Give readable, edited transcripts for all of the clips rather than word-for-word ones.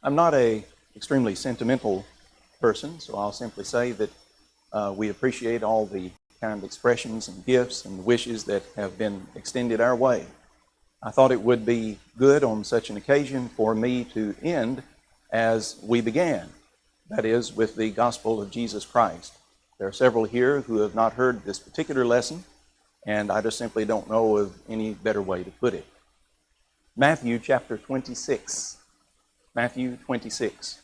I'm not an extremely sentimental person, so I'll simply say that we appreciate all the kind expressions and gifts and wishes that have been extended our way. I thought it would be good on such an occasion for me to end as we began, that is, with the gospel of Jesus Christ. There are several here who have not heard this particular lesson, and I just simply don't know of any better way to put it. Matthew chapter 26. Matthew 26.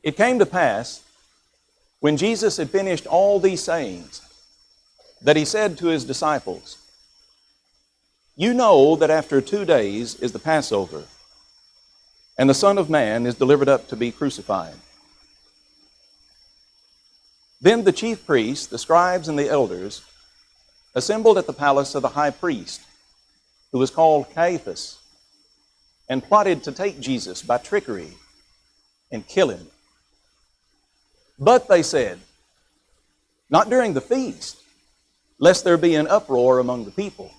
It came to pass, when Jesus had finished all these sayings, that he said to his disciples, "You know that after 2 days is the Passover, and the Son of Man is delivered up to be crucified." Then the chief priests, the scribes, and the elders assembled at the palace of the high priest, who was called Caiaphas, and plotted to take Jesus by trickery and kill him. But they said, "Not during the feast, lest there be an uproar among the people."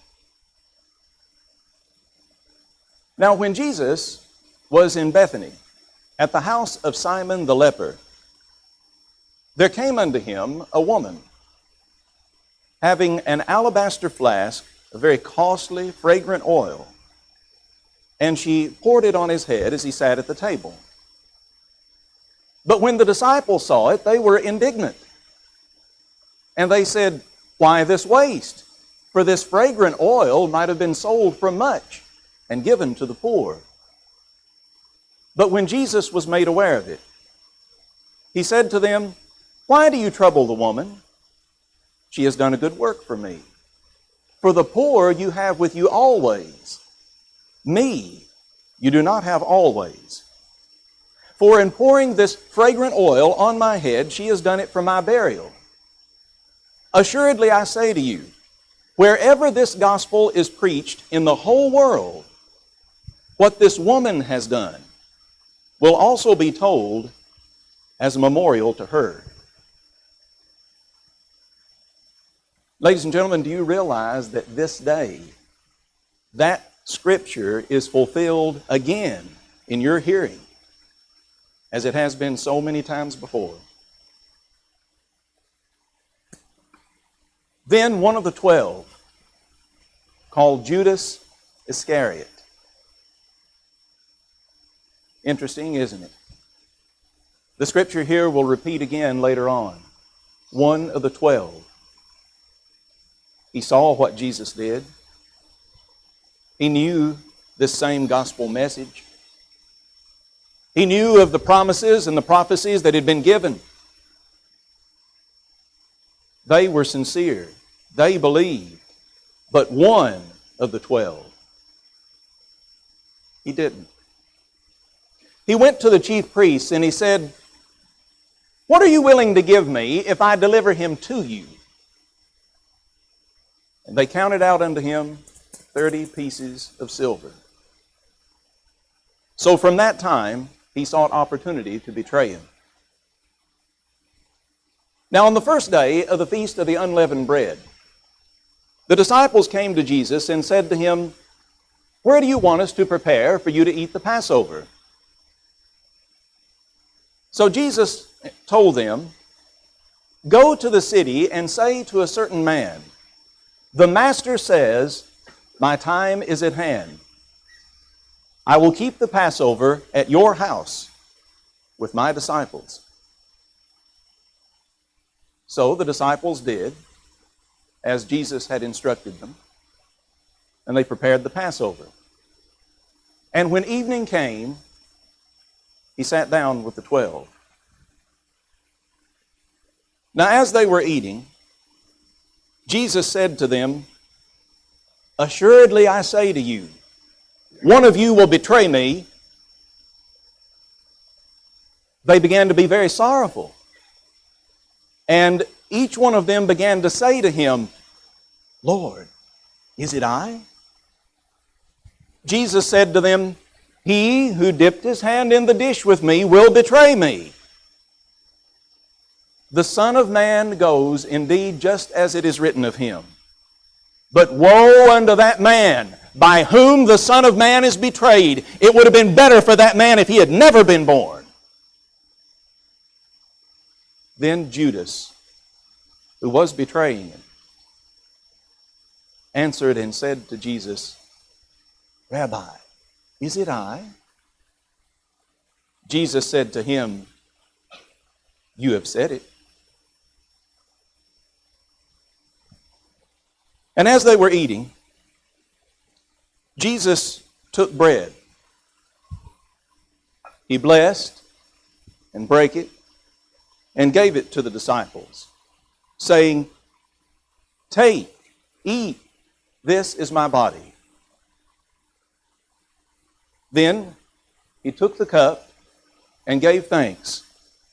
Now when Jesus was in Bethany, at the house of Simon the leper, there came unto him a woman, having an alabaster flask of very costly, fragrant oil, and she poured it on his head as he sat at the table. But when the disciples saw it, they were indignant. And they said, "Why this waste? For this fragrant oil might have been sold for much and given to the poor." But when Jesus was made aware of it, he said to them, "Why do you trouble the woman? She has done a good work for me. For the poor you have with you always. Me you do not have always. For in pouring this fragrant oil on my head, she has done it for my burial. Assuredly I say to you, wherever this gospel is preached in the whole world, what this woman has done will also be told as a memorial to her." Ladies and gentlemen, do you realize that this day, that scripture is fulfilled again in your hearing, as it has been so many times before? Then one of the 12, called Judas Iscariot. Interesting, isn't it? The scripture here will repeat again later on. One of the 12. He saw what Jesus did. He knew this same gospel message. He knew of the promises and the prophecies that had been given. They were sincere. They believed. But one of the 12, he didn't. He went to the chief priests and he said, "What are you willing to give me if I deliver him to you?" And they counted out unto him 30 pieces of silver. So from that time, he sought opportunity to betray him. Now on the first day of the Feast of the Unleavened Bread, the disciples came to Jesus and said to him, "Where do you want us to prepare for you to eat the Passover?" So Jesus told them, "Go to the city and say to a certain man, 'The Master says, my time is at hand. I will keep the Passover at your house with my disciples.'" So the disciples did as Jesus had instructed them, and they prepared the Passover. And when evening came, he sat down with the 12. Now as they were eating, Jesus said to them, "Assuredly I say to you, one of you will betray me." They began to be very sorrowful. And each one of them began to say to him, "Lord, is it I?" Jesus said to them, "He who dipped his hand in the dish with me will betray me." The Son of Man goes indeed just as it is written of him. But woe unto that man by whom the Son of Man is betrayed. It would have been better for that man if he had never been born. Then Judas, who was betraying him, answered and said to Jesus, Rabbi, is it I? Jesus said to him, You have said it. And as they were eating, Jesus took bread. He blessed and brake it and gave it to the disciples, saying, Take, eat, this is my body. Then he took the cup and gave thanks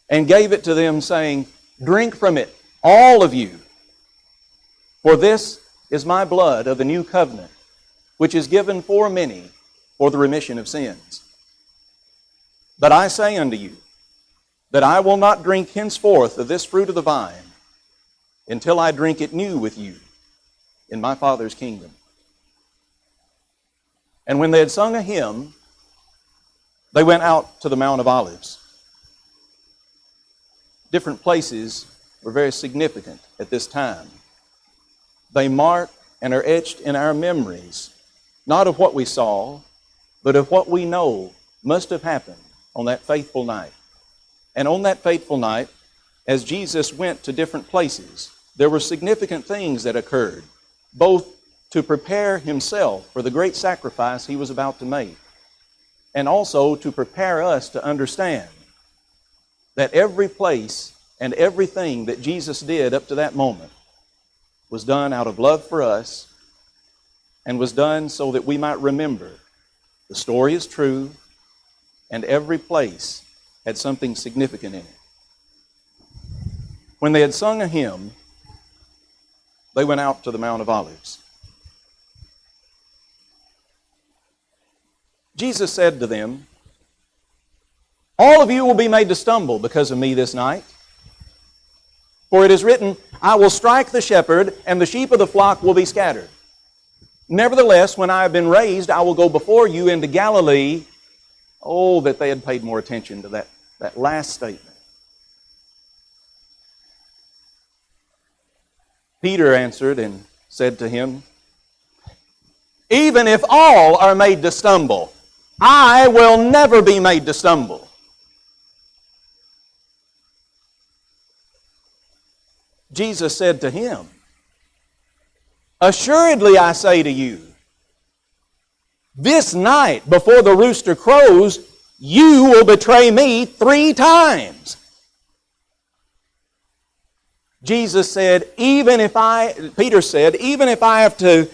and gave it to them, saying, Drink from it, all of you, for this is my blood of the new covenant, which is given for many for the remission of sins. But I say unto you, that I will not drink henceforth of this fruit of the vine, until I drink it new with you in my Father's kingdom. And when they had sung a hymn, they went out to the Mount of Olives. Different places were very significant at this time. They mark and are etched in our memories, not of what we saw, but of what we know must have happened on that faithful night. And on that fateful night, as Jesus went to different places, there were significant things that occurred, both to prepare himself for the great sacrifice he was about to make, and also to prepare us to understand that every place and everything that Jesus did up to that moment was done out of love for us and was done so that we might remember the story is true and every place had something significant in it. When they had sung a hymn, they went out to the Mount of Olives. Jesus said to them, All of you will be made to stumble because of me this night. For it is written, I will strike the shepherd, and the sheep of the flock will be scattered. Nevertheless, when I have been raised, I will go before you into Galilee. Oh, that they had paid more attention to that last statement. Peter answered and said to him, Even if all are made to stumble, I will never be made to stumble. Jesus said to him, Assuredly I say to you, this night before the rooster crows, you will betray me 3 times. Peter said, even if I have to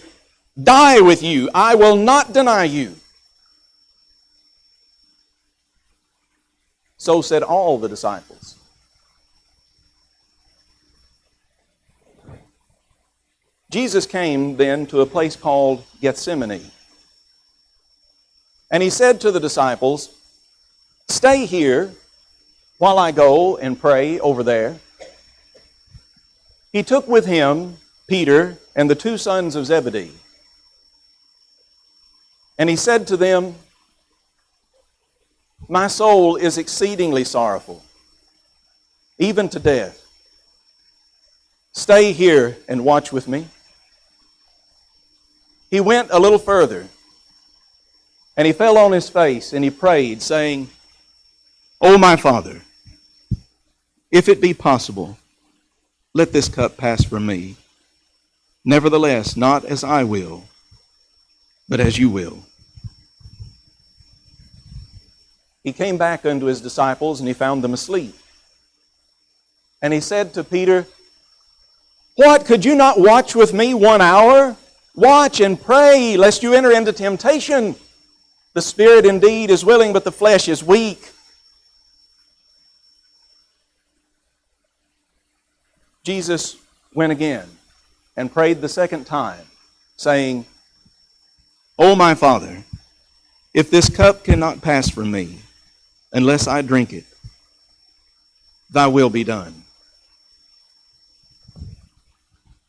die with you, I will not deny you. So said all the disciples. Jesus came then to a place called Gethsemane. And he said to the disciples, Stay here while I go and pray over there. He took with him Peter and the 2 sons of Zebedee. And he said to them, My soul is exceedingly sorrowful, even to death. Stay here and watch with me. He went a little further, and he fell on his face, and he prayed, saying, O my Father, if it be possible, let this cup pass from me. Nevertheless, not as I will, but as you will. He came back unto his disciples, and he found them asleep. And he said to Peter, What, could you not watch with me 1 hour? Watch and pray, lest you enter into temptation. The spirit indeed is willing, but the flesh is weak. Jesus went again and prayed the second time, saying, O my Father, if this cup cannot pass from me, unless I drink it, thy will be done.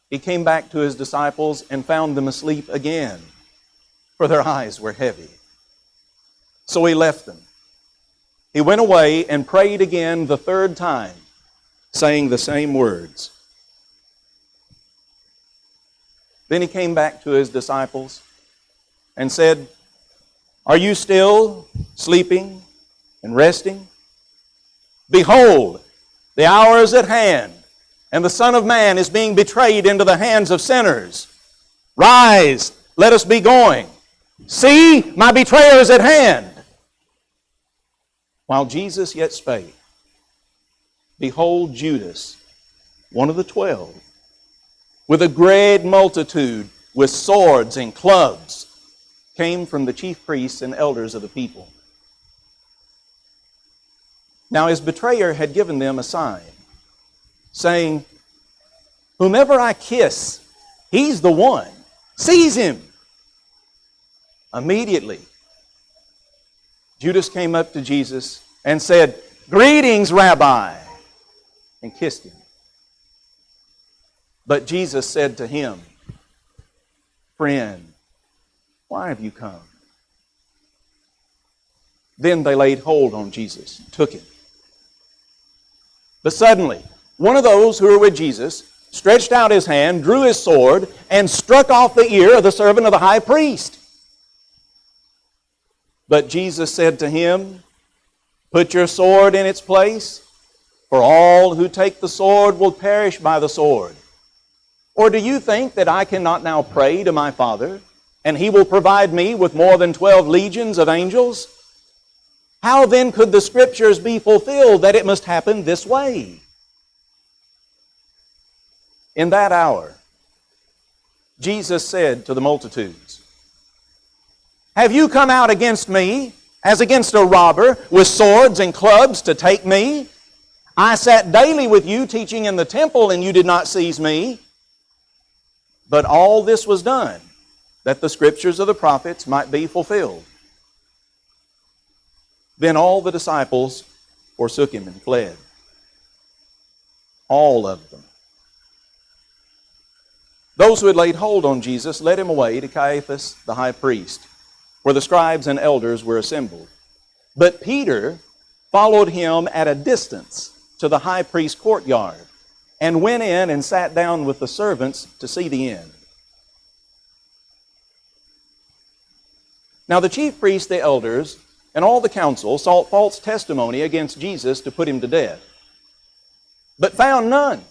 he came back to his disciples and found them asleep again, for their eyes were heavy. So he left them. He went away and prayed again the third time, saying the same words. Then he came back to his disciples and said, "Are you still sleeping and resting? Behold, the hour is at hand, and the Son of Man is being betrayed into the hands of sinners. Rise, let us be going. See, my betrayer is at hand." While Jesus yet spake, behold, Judas, one of the 12, with a great multitude, with swords and clubs, came from the chief priests and elders of the people. Now his betrayer had given them a sign, saying, "Whomever I kiss, he's the one. Seize him." Immediately, Judas came up to Jesus and said, "Greetings, Rabbi," and kissed him. But Jesus said to him, "Friend, why have you come?" Then they laid hold on Jesus, took him. But suddenly, one of those who were with Jesus stretched out his hand, drew his sword, and struck off the ear of the servant of the high priest. But Jesus said to him, "Put your sword in its place, for all who take the sword will perish by the sword. Or do you think that I cannot now pray to my Father, and He will provide me with more than 12 legions of angels? How then could the Scriptures be fulfilled that it must happen this way?" In that hour, Jesus said to the multitudes, "Have you come out against me, as against a robber, with swords and clubs to take me? I sat daily with you teaching in the temple, and you did not seize me. But all this was done, that the Scriptures of the prophets might be fulfilled." Then all the disciples forsook him and fled. All of them. Those who had laid hold on Jesus led him away to Caiaphas the high priest, where the scribes and elders were assembled. But Peter followed him at a distance to the high priest's courtyard, and went in and sat down with the servants to see the end. Now the chief priests, the elders, and all the council sought false testimony against Jesus to put him to death, but found none.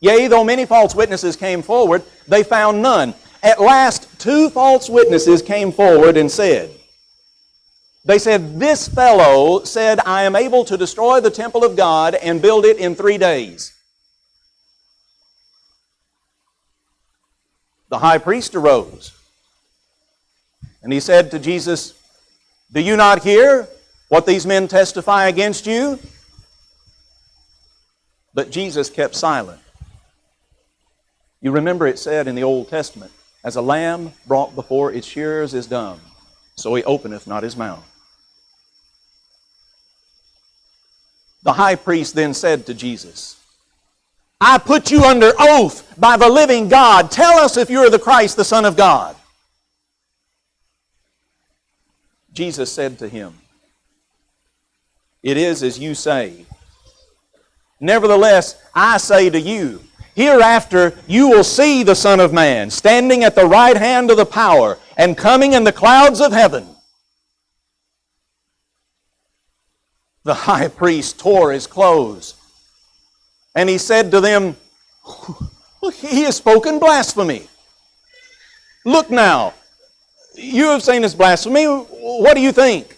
Yea, though many false witnesses came forward, they found none. At last 2 false witnesses came forward and said, "This fellow said, I am able to destroy the temple of God and build it in 3 days." The high priest arose, and he said to Jesus, "Do you not hear what these men testify against you?" But Jesus kept silent. You remember it said in the Old Testament, "As a lamb brought before its shearers is dumb, so he openeth not his mouth." The high priest then said to Jesus, "I put you under oath by the living God. Tell us if you are the Christ, the Son of God." Jesus said to him, "It is as you say. Nevertheless, I say to you, hereafter you will see the Son of Man standing at the right hand of the power and coming in the clouds of heaven." The high priest tore his clothes, and he said to them, "He has spoken blasphemy. Look now, you have seen his blasphemy. What do you think?"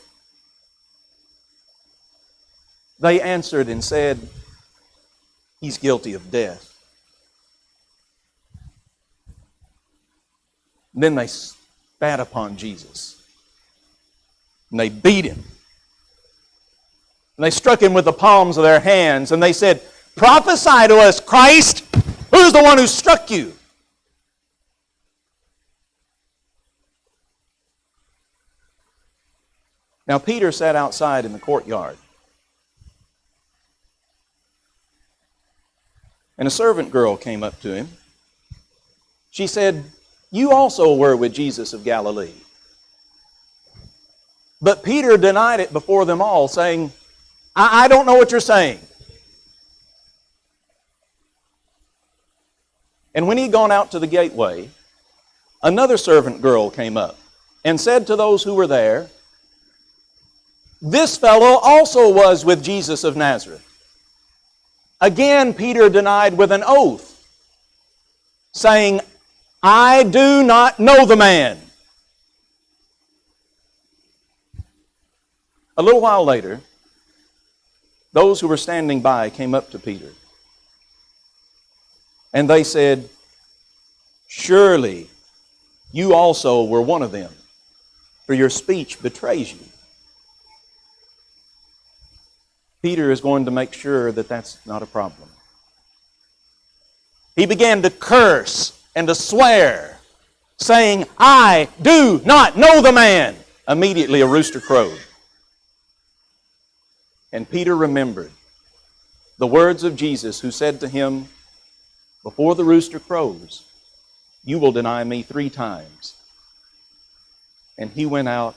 They answered and said, "He's guilty of death." Then they spat upon Jesus, and they beat him. And they struck him with the palms of their hands, and they said, "Prophesy to us, Christ. Who's the one who struck you?" Now Peter sat outside in the courtyard, and a servant girl came up to him She said, "You also were with Jesus of Galilee." But Peter denied it before them all, saying, I don't know what you're saying. And when he'd gone out to the gateway, another servant girl came up and said to those who were there, "This fellow also was with Jesus of Nazareth." Again, Peter denied with an oath, saying, "I do not know the man." A little while later, those who were standing by came up to Peter. And they said, "Surely you also were one of them, for your speech betrays you." Peter is going to make sure that that's not a problem. He began to curse and to swear, saying, "I do not know the man." Immediately a rooster crowed. And Peter remembered the words of Jesus, who said to him, "Before the rooster crows, you will deny me 3 times." And he went out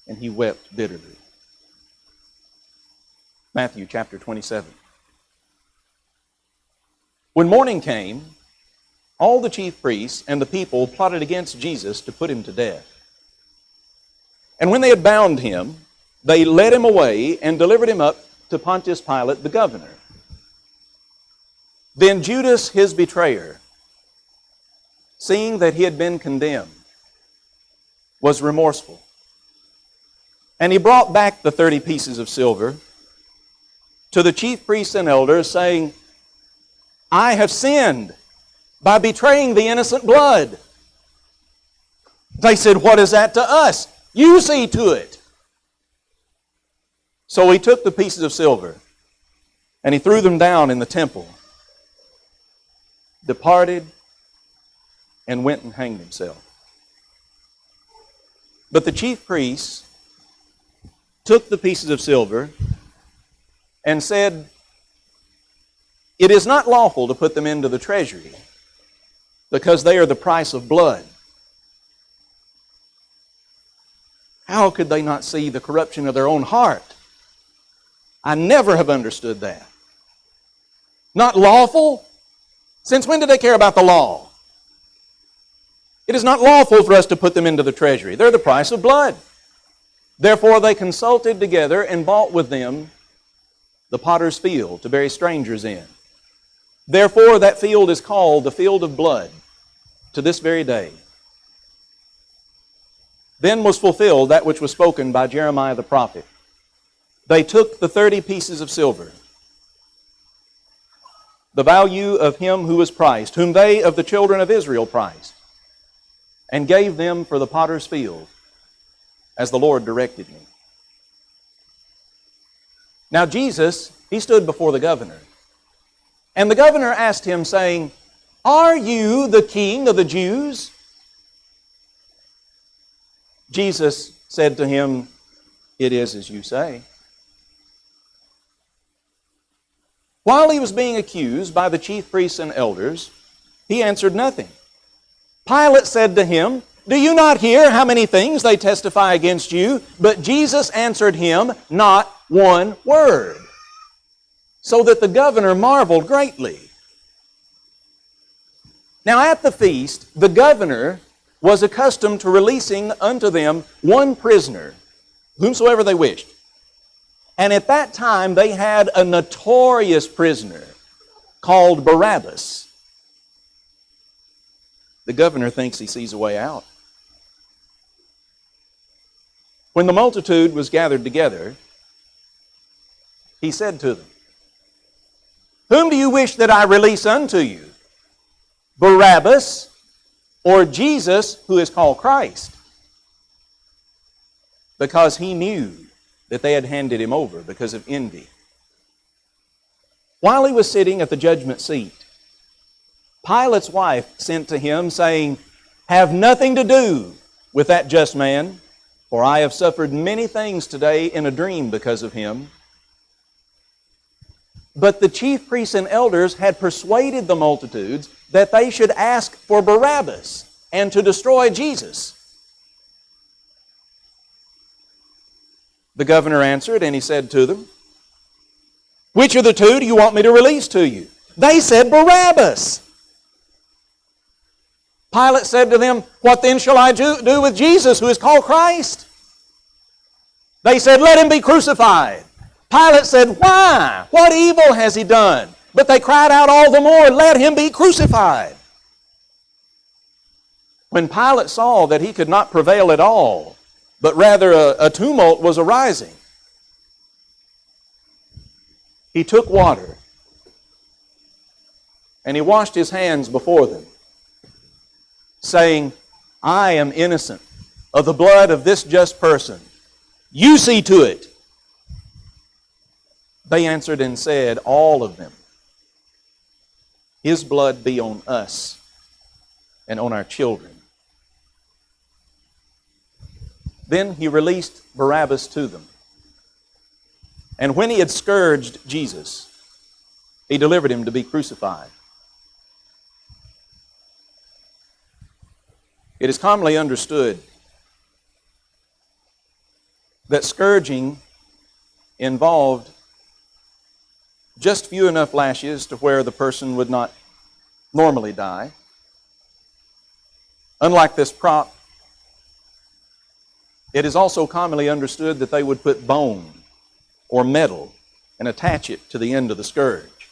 and he wept bitterly. Matthew chapter 27. When morning came, all the chief priests and the people plotted against Jesus to put him to death. And when they had bound him, they led him away and delivered him up to Pontius Pilate, the governor. Then Judas, his betrayer, seeing that he had been condemned, was remorseful. And he brought back the 30 pieces of silver to the chief priests and elders, saying, "I have sinned by betraying the innocent blood." They said, "What is that to us? You see to it." So he took the pieces of silver and he threw them down in the temple, departed, and went and hanged himself. But the chief priests took the pieces of silver and said, "It is not lawful to put them into the treasury, because they are the price of blood." How could they not see the corruption of their own heart? I never have understood that. Not lawful? Since when did they care about the law? It is not lawful for us to put them into the treasury. They're the price of blood. Therefore they consulted together and bought with them the potter's field to bury strangers in. Therefore that field is called the field of blood to this very day. Then was fulfilled that which was spoken by Jeremiah the prophet. They took the 30 pieces of silver, the value of him who was priced, whom they of the children of Israel priced, and gave them for the potter's field, as the Lord directed me. Now Jesus, he stood before the governor, and the governor asked him, saying, "Are you the king of the Jews?" Jesus said to him, "It is as you say." While he was being accused by the chief priests and elders, he answered nothing. Pilate said to him, "Do you not hear how many things they testify against you?" But Jesus answered him not one word, so that the governor marveled greatly. Now at the feast, the governor was accustomed to releasing unto them one prisoner, whomsoever they wished. And at that time they had a notorious prisoner called Barabbas. The governor thinks he sees a way out. When the multitude was gathered together, he said to them, "Whom do you wish that I release unto you? Barabbas or Jesus, who is called Christ?" Because he knew that they had handed him over because of envy. While he was sitting at the judgment seat, Pilate's wife sent to him, saying, "Have nothing to do with that just man, for I have suffered many things today in a dream because of him." But the chief priests and elders had persuaded the multitudes that they should ask for Barabbas and to destroy Jesus. The governor answered, and he said to them, "Which of the two do you want me to release to you?" They said, "Barabbas." Pilate said to them, "What then shall I do with Jesus, who is called Christ?" They said, "Let him be crucified." Pilate said, "Why? What evil has he done?" But they cried out all the more, "Let him be crucified." When Pilate saw that he could not prevail at all, but rather a tumult was arising, he took water and he washed his hands before them, saying, "I am innocent of the blood of this just person. You see to it." They answered and said, "All of them. His blood be on us and on our children." Then he released Barabbas to them. And when he had scourged Jesus, he delivered him to be crucified. It is commonly understood that scourging involved just few enough lashes to where the person would not normally die. Unlike this prop, it is also commonly understood that they would put bone or metal and attach it to the end of the scourge.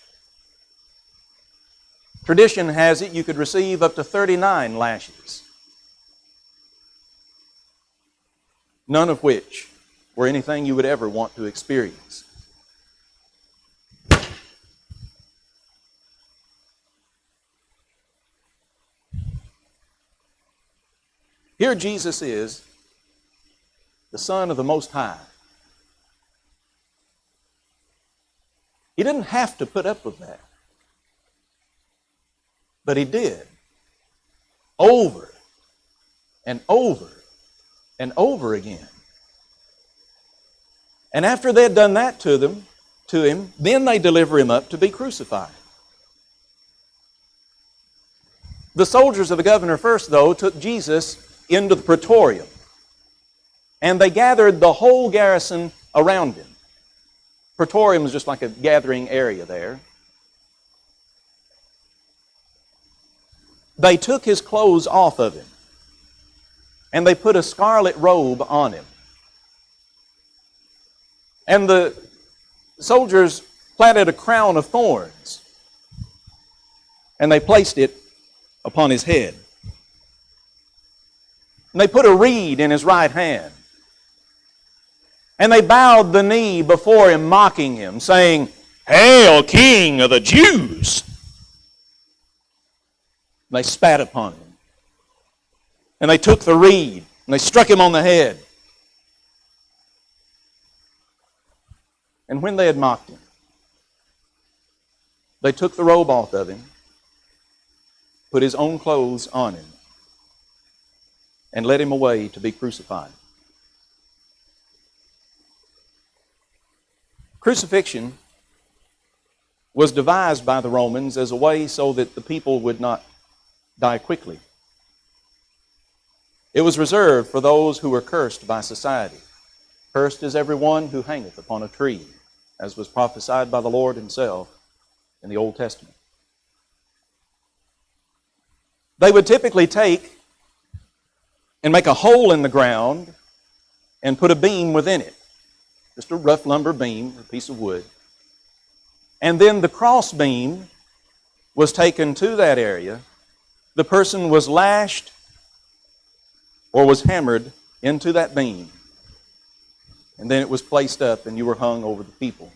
Tradition has it you could receive up to 39 lashes, none of which were anything you would ever want to experience. Here Jesus is, the Son of the Most High. He didn't have to put up with that, but he did, over and over and over again. And after they had done that to him, then they deliver him up to be crucified. The soldiers of the governor first, though, took Jesus into the praetorium, and they gathered the whole garrison around him. Praetorium is just like a gathering area there. They took his clothes off of him, and they put a scarlet robe on him. And the soldiers platted a crown of thorns, and they placed it upon his head. And they put a reed in his right hand. And they bowed the knee before him, mocking him, saying, "Hail, King of the Jews!" And they spat upon him. And they took the reed, and they struck him on the head. And when they had mocked him, they took the robe off of him, put his own clothes on him, and led him away to be crucified. Crucifixion was devised by the Romans as a way so that the people would not die quickly. It was reserved for those who were cursed by society. Cursed is everyone who hangeth upon a tree, as was prophesied by the Lord himself in the Old Testament. They would typically take and make a hole in the ground and put a beam within it. Just a rough lumber beam, a piece of wood. And then the cross beam was taken to that area. The person was lashed or was hammered into that beam. And then it was placed up and you were hung over the people.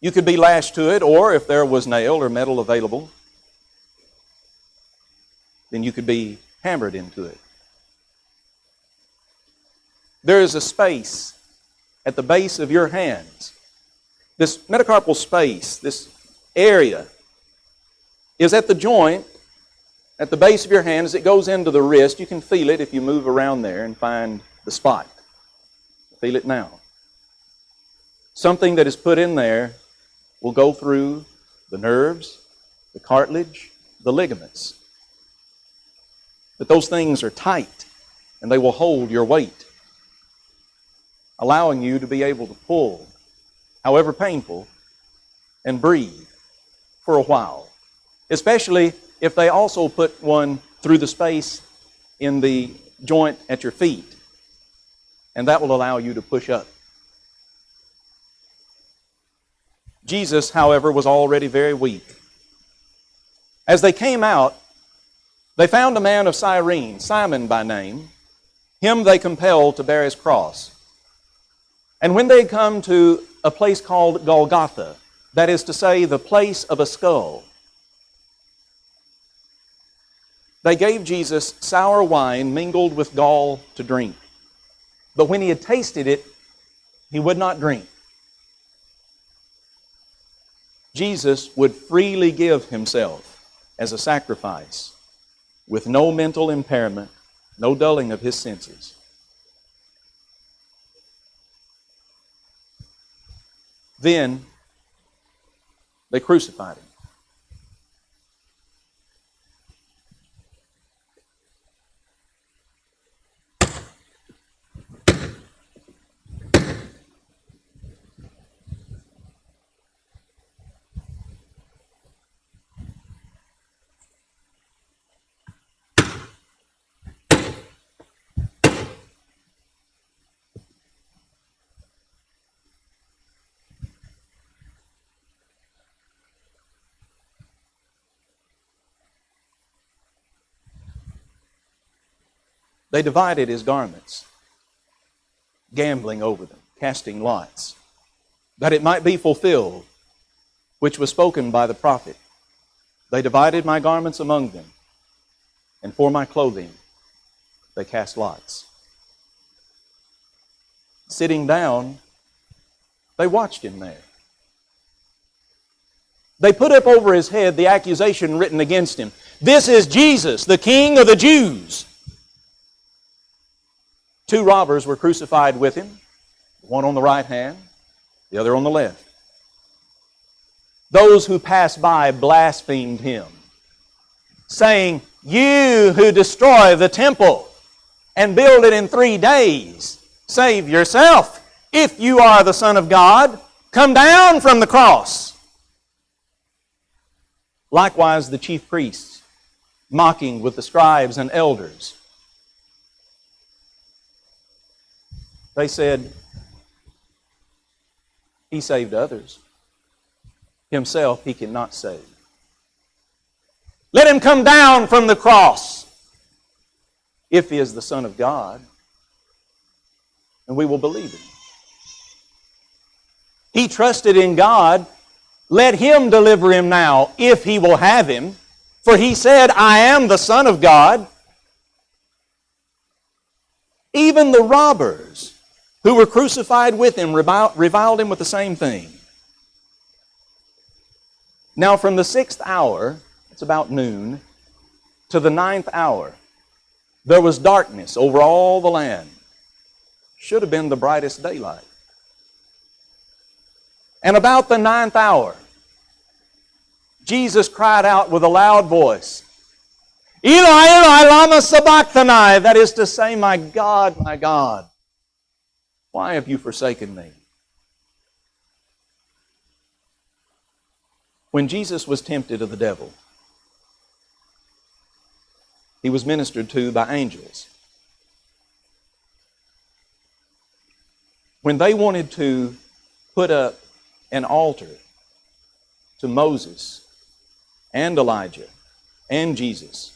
You could be lashed to it, or if there was nail or metal available, then you could be hammered into it. There is a space at the base of your hands. This metacarpal space, this area, is at the joint, at the base of your hand as it goes into the wrist. You can feel it if you move around there and find the spot. Feel it now. Something that is put in there will go through the nerves, the cartilage, the ligaments. But those things are tight, and they will hold your weight, allowing you to be able to pull, however painful, and breathe for a while, especially if they also put one through the space in the joint at your feet, and that will allow you to push up. Jesus, however, was already very weak. As they came out, they found a man of Cyrene, Simon by name. Him they compelled to bear his cross. And when they had come to a place called Golgotha, that is to say, the place of a skull, they gave Jesus sour wine mingled with gall to drink. But when he had tasted it, he would not drink. Jesus would freely give himself as a sacrifice, with no mental impairment, no dulling of his senses. Then they crucified him. They divided his garments, gambling over them, casting lots, that it might be fulfilled, which was spoken by the prophet. They divided my garments among them, and for my clothing they cast lots. Sitting down, they watched him there. They put up over his head the accusation written against him. This is Jesus, the King of the Jews. 2 robbers were crucified with him, one on the right hand, the other on the left. Those who passed by blasphemed him, saying, "You who destroy the temple and build it in 3 days, save yourself. If you are the Son of God, come down from the cross." Likewise the chief priests, mocking with the scribes and elders, they said, "He saved others. Himself he cannot save. Let him come down from the cross if he is the Son of God, and we will believe him. He trusted in God. Let him deliver him now if he will have him. For he said, I am the Son of God." Even the robbers who were crucified with him reviled him with the same thing. Now from the 6th hour, it's about noon, to the 9th hour, there was darkness over all the land. Should have been the brightest daylight. And about the 9th hour, Jesus cried out with a loud voice, "Eli, Eli, lama sabachthani," that is to say, my God, why have you forsaken me?" When Jesus was tempted of the devil, he was ministered to by angels. When they wanted to put up an altar to Moses and Elijah and Jesus,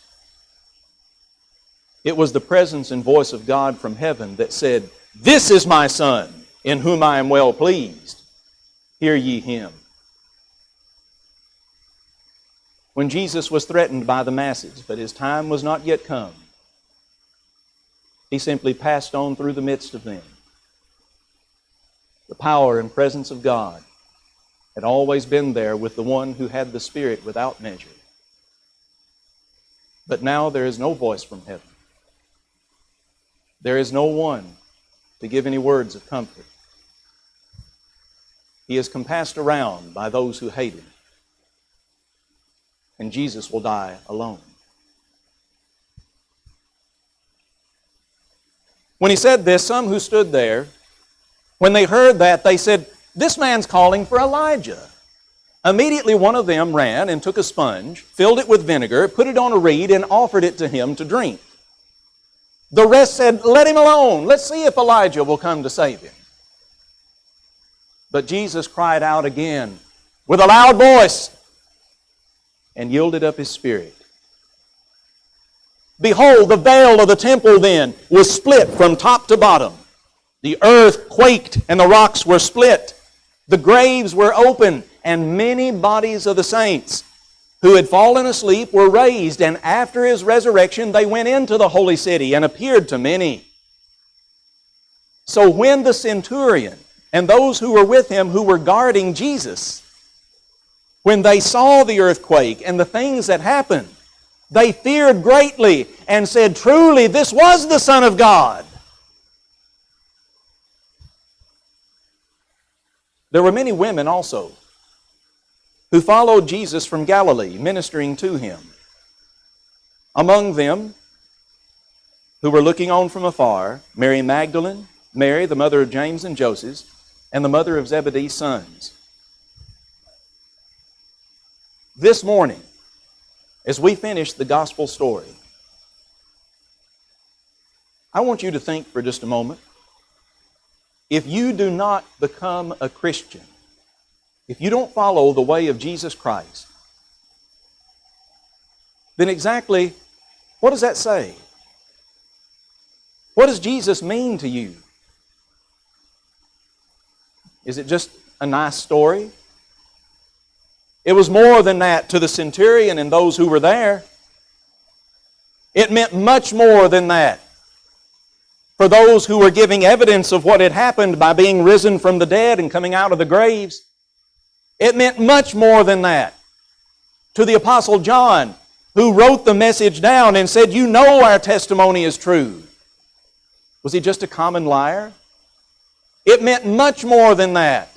it was the presence and voice of God from heaven that said, "This is my Son, in whom I am well pleased. Hear ye him." When Jesus was threatened by the masses, but his time was not yet come, he simply passed on through the midst of them. The power and presence of God had always been there with the one who had the Spirit without measure. But now there is no voice from heaven. There is no one to give any words of comfort. He is compassed around by those who hate him. and Jesus will die alone. When he said this, some who stood there, when they heard that, they said, "This man's calling for Elijah." Immediately one of them ran and took a sponge, filled it with vinegar, put it on a reed, and offered it to him to drink. The rest said, "Let him alone. Let's see if Elijah will come to save him." But Jesus cried out again with a loud voice and yielded up his spirit. Behold, the veil of the temple then was split from top to bottom. The earth quaked and the rocks were split. The graves were open, and many bodies of the saints who had fallen asleep were raised, and after his resurrection they went into the holy city and appeared to many. So when the centurion and those who were with him who were guarding Jesus, when they saw the earthquake and the things that happened, they feared greatly and said, "Truly, this was the Son of God." There were many women also who followed Jesus from Galilee, ministering to him. Among them, who were looking on from afar, Mary Magdalene, Mary, the mother of James and Joseph, and the mother of Zebedee's sons. This morning, as we finish the gospel story, I want you to think for just a moment. If you do not become a Christian, if you don't follow the way of Jesus Christ, then exactly what does that say? What does Jesus mean to you? Is it just a nice story? It was more than that to the centurion and those who were there. It meant much more than that for those who were giving evidence of what had happened by being risen from the dead and coming out of the graves. It meant much more than that to the Apostle John, who wrote the message down and said, "You know our testimony is true." Was he just a common liar? It meant much more than that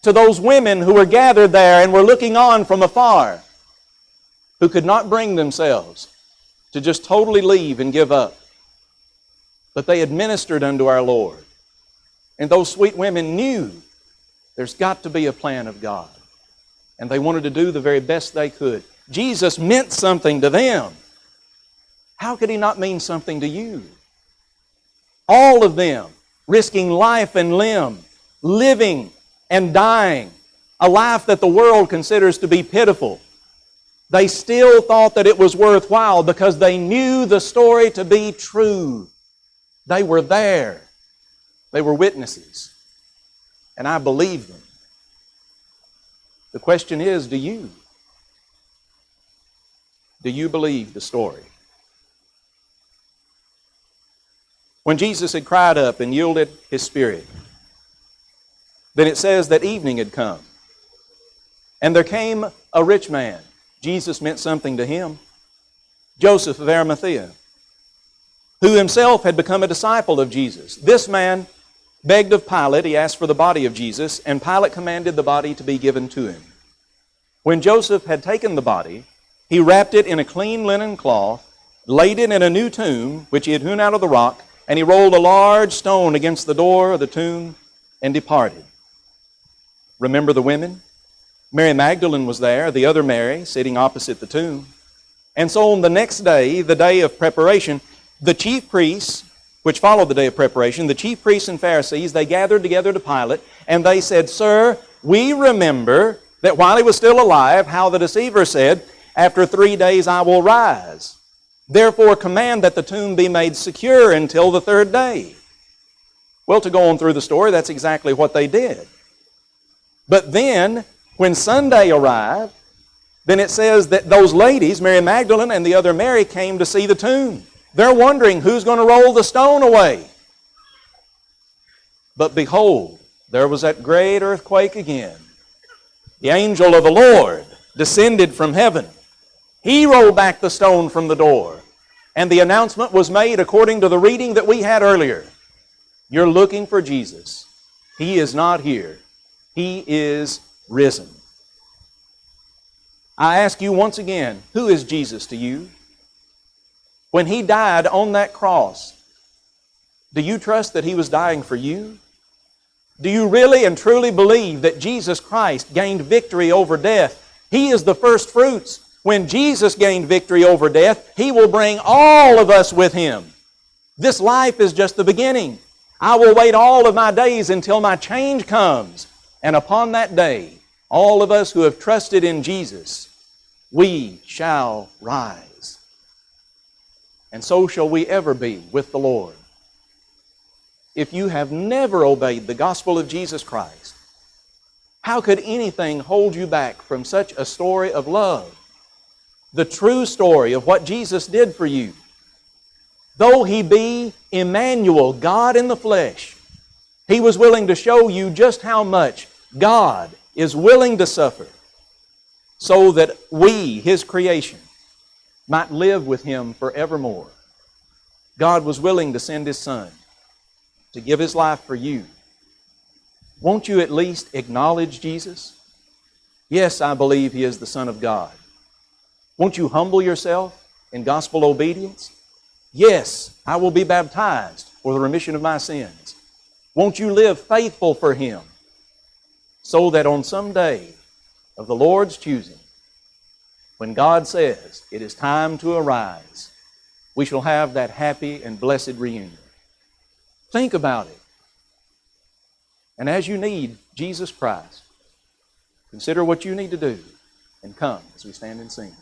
to those women who were gathered there and were looking on from afar, who could not bring themselves to just totally leave and give up. But they had ministered unto our Lord. And those sweet women knew there's got to be a plan of God. And they wanted to do the very best they could. Jesus meant something to them. How could he not mean something to you? All of them risking life and limb, living and dying, a life that the world considers to be pitiful. They still thought that it was worthwhile because they knew the story to be true. They were there. They were witnesses. And I believe them. The question is, do you? Do you believe the story? When Jesus had cried up and yielded his spirit, then it says that evening had come. And there came a rich man. Jesus meant something to him. Joseph of Arimathea, who himself had become a disciple of Jesus. This man begged of Pilate. He asked for the body of Jesus, and Pilate commanded the body to be given to him. When Joseph had taken the body, he wrapped it in a clean linen cloth, laid it in a new tomb, which he had hewn out of the rock, and he rolled a large stone against the door of the tomb and departed. Remember the women? Mary Magdalene was there, the other Mary sitting opposite the tomb. And so on the next day, the day of preparation, the chief priests, which followed the day of preparation, the chief priests and Pharisees, they gathered together to Pilate, and they said, "Sir, we remember that while he was still alive, how the deceiver said, 'After 3 days I will rise.' Therefore command that the tomb be made secure until the 3rd day." Well, to go on through the story, that's exactly what they did. But then, when Sunday arrived, then it says that those ladies, Mary Magdalene and the other Mary, came to see the tomb. They're wondering who's going to roll the stone away. But behold, there was that great earthquake again. The angel of the Lord descended from heaven. He rolled back the stone from the door. And the announcement was made according to the reading that we had earlier. You're looking for Jesus. He is not here. He is risen. I ask you once again, who is Jesus to you? When He died on that cross, do you trust that He was dying for you? Do you really and truly believe that Jesus Christ gained victory over death? He is the first fruits. When Jesus gained victory over death, He will bring all of us with Him. This life is just the beginning. I will wait all of my days until my change comes. And upon that day, all of us who have trusted in Jesus, we shall rise. And so shall we ever be with the Lord. If you have never obeyed the gospel of Jesus Christ, how could anything hold you back from such a story of love? The true story of what Jesus did for you. Though He be Emmanuel, God in the flesh, He was willing to show you just how much God is willing to suffer so that we, His creation, might live with Him forevermore. God was willing to send His Son to give His life for you. Won't you at least acknowledge Jesus? Yes, I believe He is the Son of God. Won't you humble yourself in gospel obedience? Yes, I will be baptized for the remission of my sins. Won't you live faithful for Him so that on some day of the Lord's choosing, when God says it is time to arise, we shall have that happy and blessed reunion. Think about it. And as you need Jesus Christ, consider what you need to do and come as we stand and sing.